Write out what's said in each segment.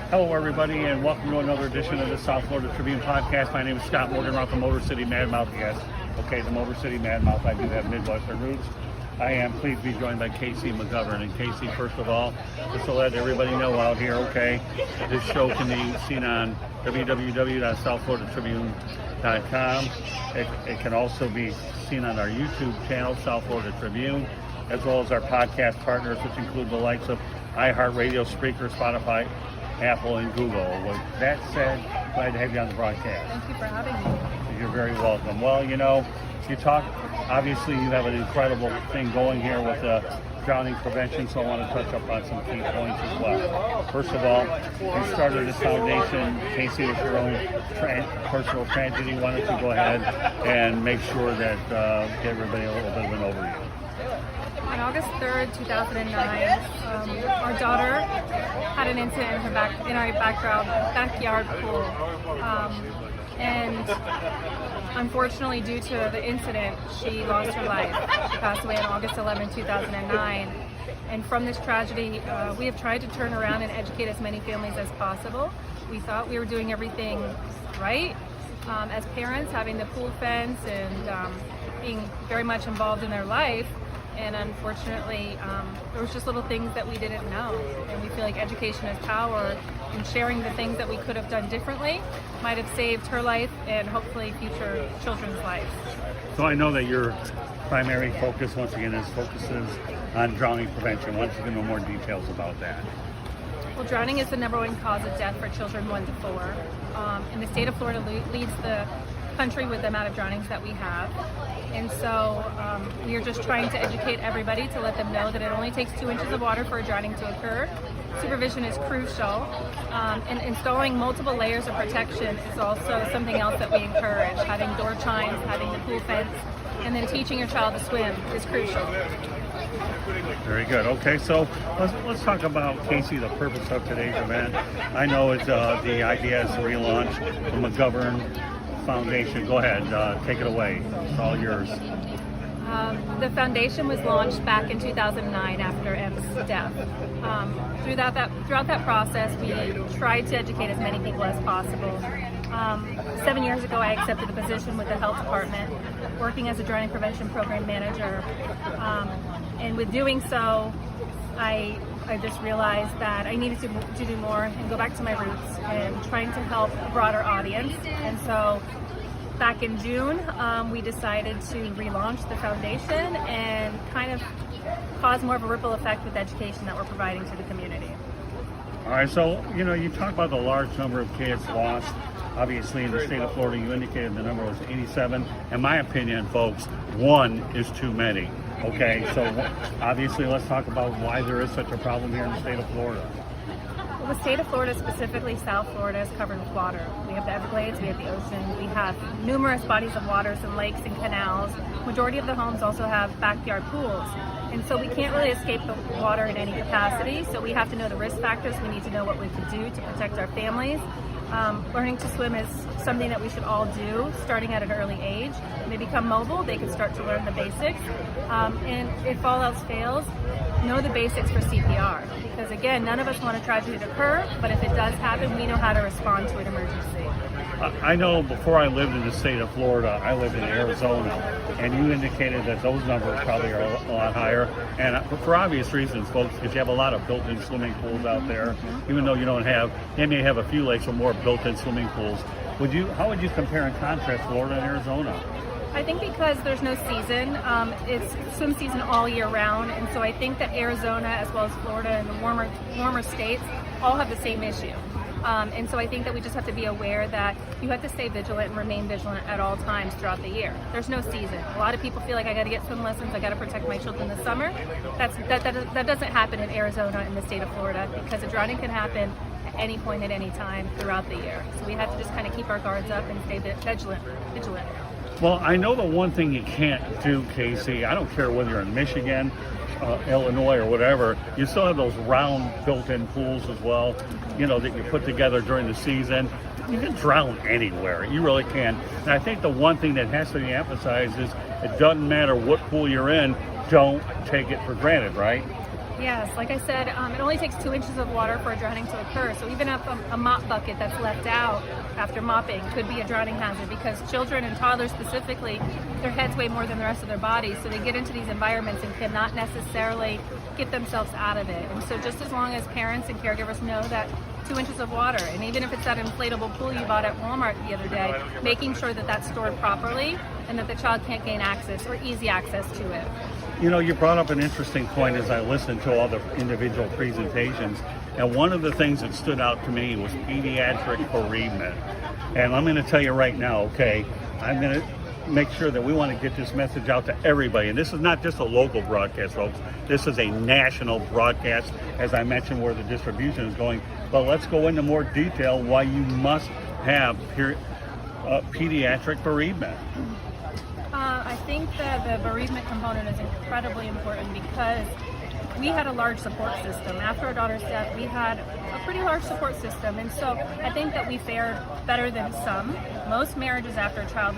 Hello, everybody, and welcome to another edition of the South Florida Tribune Podcast. My name is Scott Morgan, I'm the Motor City Mad Mouth. Yes, okay, the Motor City Mad Mouth. I do have Midwestern roots. I am pleased to be joined by Cassie McGovern. And Cassie, first of all, just to let everybody know out here, okay, this show can be seen on www.southfloridatribune.com. It can also be seen on our YouTube channel, South Florida Tribune, as well as our podcast partners, which include the likes of iHeartRadio, Spreaker, Spotify, Apple, and Google. With that said, glad to have you on the broadcast. Thank you for having me. You're very welcome. Well, you know, you talk, obviously you have an incredible thing going here with drowning prevention, so I want to touch up on some key points as well. First of all, you started this foundation, Casey, with your own personal tragedy. Why don't you go ahead and make sure that give everybody a little bit of an overview. On August 3rd, 2009, our daughter had an incident in our backyard pool. And unfortunately, due to the incident, she lost her life. She passed away on August 11, 2009. And from this tragedy, we have tried to turn around and educate as many families as possible. We thought we were doing everything right as parents, having the pool fence and being very much involved in their life. And unfortunately, there was just little things that we didn't know. And we feel like education is power, and sharing the things that we could have done differently might have saved her life and hopefully future children's lives. So I know that your primary focus, once again, focuses on drowning prevention. Why don't you give me more details about that? Well, drowning is the #1 cause of death for children 1 to 4. And the state of Florida leads the country with the amount of drownings that we have. And so we are just trying to educate everybody to let them know that it only takes 2 inches of water for a drowning to occur. Supervision is crucial, and installing multiple layers of protection is also something else that we encourage. Having door chimes, having the pool fence, and then teaching your child to swim is crucial. Very good. Okay, so let's talk about, Casey, the purpose of today's event. I know it's the idea is to relaunch the McGovern Foundation. Go ahead, take it away. It's all yours. The foundation was launched back in 2009 after M's death. Throughout that process, we tried to educate as many people as possible. 7 years ago, I accepted a position with the health department, working as a drowning prevention program manager. And with doing so, I just realized that I needed to do more and go back to my roots and trying to help a broader audience. And so back in June, we decided to relaunch the foundation and kind of cause more of a ripple effect with education that we're providing to the community. All right, so, you know, you talk about the large number of kids lost. Obviously, in the state of Florida, you indicated the number was 87. In my opinion, folks, 1 is too many. Okay, so obviously let's talk about why there is such a problem here in the state of Florida. Well, the state of Florida, specifically South Florida, is covered with water. We have the Everglades, we have the ocean, we have numerous bodies of waters and lakes and canals. Majority of the homes also have backyard pools. And so we can't really escape the water in any capacity, so we have to know the risk factors. We need to know what we can do to protect our families. Learning to swim is something that we should all do, starting at an early age. When they become mobile, they can start to learn the basics. And if all else fails, know the basics for CPR. Because again, none of us want a tragedy to occur, but if it does happen, we know how to respond to an emergency. I know before I lived in the state of Florida, I lived in Arizona, and you indicated that those numbers probably are a lot higher. And for obvious reasons, folks, because you have a lot of built-in swimming pools out there, even though you don't have, they may have a few lakes with more built-in swimming pools. How would you compare and contrast Florida and Arizona? I think because there's no season, it's swim season all year round, and so I think that Arizona as well as Florida and the warmer states all have the same issue. And so I think that we just have to be aware that you have to stay vigilant and remain vigilant at all times throughout the year. There's no season. A lot of people feel like I got to get swim lessons, I got to protect my children this summer. That doesn't happen in Arizona and the state of Florida, because a drowning can happen at any point at any time throughout the year. So we have to just kind of keep our guards up and stay vigilant. Well, I know the one thing you can't do, Casey, I don't care whether you're in Michigan, Illinois, or whatever, you still have those round built-in pools as well, you know, that you put together during the season. You can drown anywhere. You really can. And I think the one thing that has to be emphasized is it doesn't matter what pool you're in, don't take it for granted, right? Yes, like I said, it only takes 2 inches of water for a drowning to occur. So even if a mop bucket that's left out after mopping could be a drowning hazard, because children and toddlers specifically, their heads weigh more than the rest of their bodies. So they get into these environments and cannot necessarily get themselves out of it. And so just as long as parents and caregivers know that 2 inches of water, and even if it's that inflatable pool you bought at Walmart the other day, making sure that that's stored properly and that the child can't gain access or easy access to it. You know, you brought up an interesting point as I listened to all the individual presentations, and one of the things that stood out to me was pediatric bereavement. And I'm going to tell you right now, okay, I'm going to make sure that we want to get this message out to everybody. And this is not just a local broadcast, folks. This is a national broadcast, as I mentioned, where the distribution is going. But let's go into more detail why you must have pediatric bereavement. I think that the bereavement component is incredibly important because we had a large support system. After our daughter's death, we had a pretty large support system. And so I think that we fared better than some. Most marriages after a child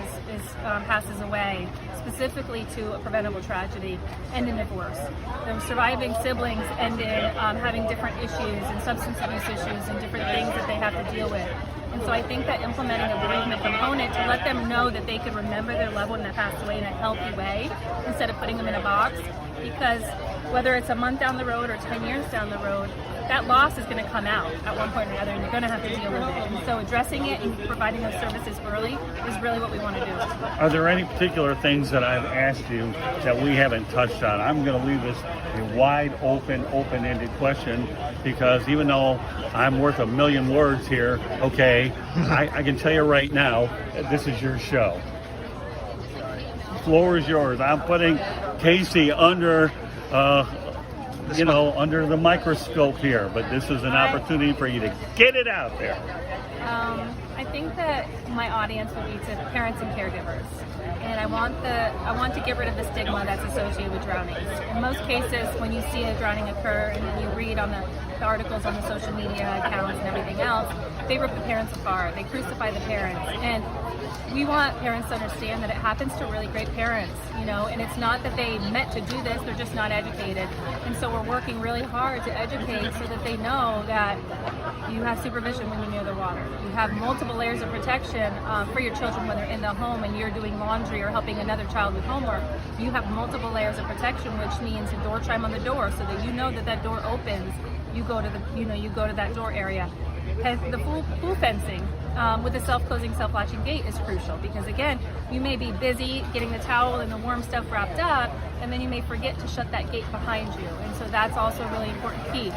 passes away, specifically to a preventable tragedy, end in divorce. The surviving siblings end in having different issues and substance abuse issues and different things that they have to deal with. And so I think that implementing a bereavement component to let them know that they could remember their loved one that passed away in a healthy way instead of putting them in a box, because whether it's a month down the road or 10 years down the road, that loss is going to come out at one point or another, and you're going to have to deal with it. And so addressing it and providing those services early is really what we want to do. Are there any particular things that I've asked you that we haven't touched on? I'm going to leave this a wide open, open-ended question, because even though I'm worth a million words here, okay, I can tell you right now, this is your show. The floor is yours. I'm putting Cassie under under the microscope here, but this is an opportunity for you to get it out there. I think that my audience will be to parents and caregivers, and I want to get rid of the stigma that's associated with drownings. In most cases, when you see a drowning occur and then you read on the articles on the social media accounts and everything else, they rip the parents apart, they crucify the parents, and we want parents to understand that it happens to really great parents, and it's not that they meant to do this, they're just not educated. And so we're working really hard to educate so that they know that you have supervision when you're near the water. You have multiple layers of protection for your children when they're in the home and you're doing laundry or helping another child with homework. You have multiple layers of protection, which means a door chime on the door so that you know that door opens. You go to that door area. And the pool fencing with the self-closing, self-latching gate is crucial, because again, you may be busy getting the towel and the warm stuff wrapped up, and then you may forget to shut that gate behind you. And so that's also a really important key.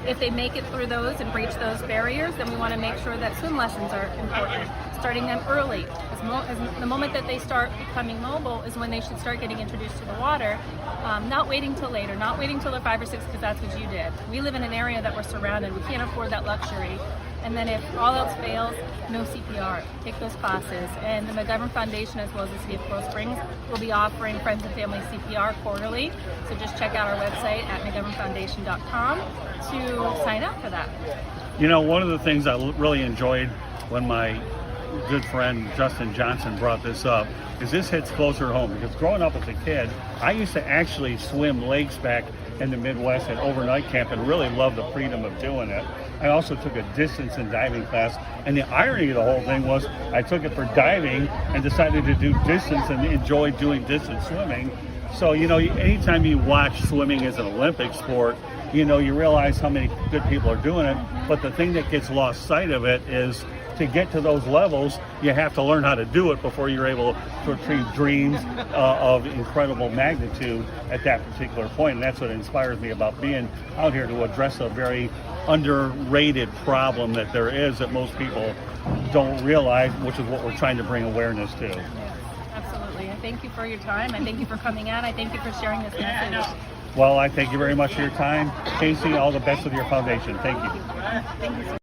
If they make it through those and breach those barriers, then we want to make sure that swim lessons are important. Starting them early. As the moment that they start becoming mobile is when they should start getting introduced to the water. Not waiting till later, not waiting till they're 5 or 6 because that's what you did. We live in an area that we're surrounded. We can't afford that luxury. And then if all else fails, no CPR. Take those classes. And the McGovern Foundation, as well as the City of Coral Springs, will be offering Friends and Family CPR quarterly. So just check out our website at McGovernFoundation.com to sign up for that. One of the things I really enjoyed when my good friend Justin Johnson brought this up is this hits closer home, because growing up as a kid, I used to actually swim lakes back in the Midwest at overnight camp and really loved the freedom of doing it. I also took a distance and diving class, and the irony of the whole thing was I took it for diving and decided to do distance and enjoyed doing distance swimming. So, anytime you watch swimming as an Olympic sport, you realize how many good people are doing it, but the thing that gets lost sight of it is to get to those levels, you have to learn how to do it before you're able to achieve dreams of incredible magnitude at that particular point. And that's what inspires me about being out here, to address a very underrated problem that there is that most people don't realize, which is what we're trying to bring awareness to. Yes, absolutely. I thank you for your time. I thank you for coming out. I thank you for sharing this message. Well, I thank you very much for your time. Casey, all the best with your foundation. Thank you. Thank you, sir.